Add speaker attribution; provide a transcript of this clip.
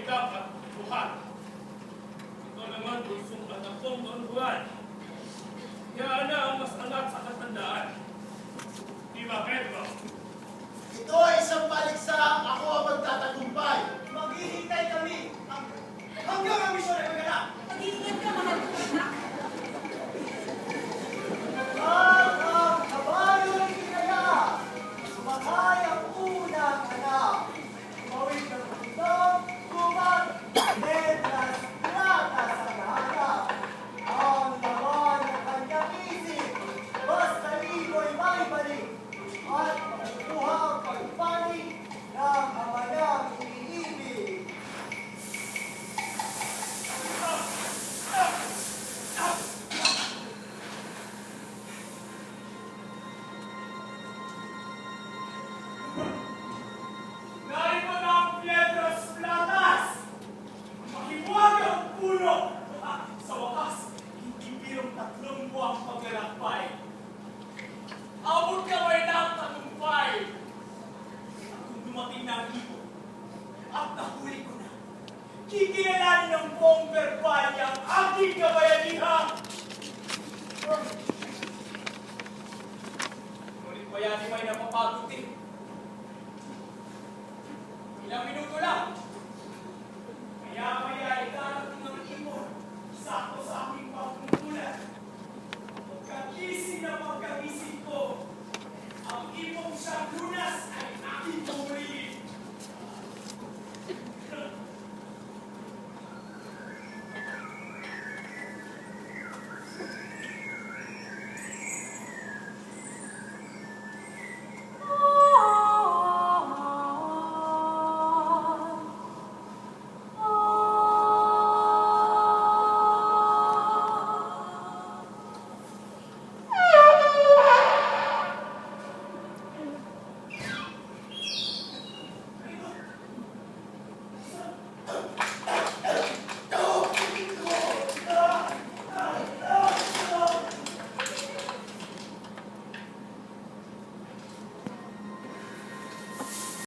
Speaker 1: mahirap at buhat. Ito naman bulsong anak kong Don Juan. Yan na ang mas angat sa katandaan. Di ba, Pedro?
Speaker 2: Ito ay isang paligsaang ako ang magtatagumpay.
Speaker 3: Maghihintay kami hanggang ang misyon ay maganap.
Speaker 4: Mag-iingat ka, mahal ko anak.
Speaker 3: Ang kabayo'y kinaya, sumakay ang unang anak. Tumawid ng bundok, kumag, letras, plata sa nahanap. Ang laman ng kanyang isip, basta ito'y maibalik. At makukuha ang pagpanig ng ama niyang iniibig.
Speaker 1: Narito na ang Piedras Platas! Mahiwag ang puno! Sa wakas, hindi birong 3 buwang paglalakbay. Abot kamay na ang tagumpay! At kung dumating na ang ibon, at nahuli ko na, kikilalanin ng buong verbal ang aking kabayaniha! Ngunit bayani may napapagod eh.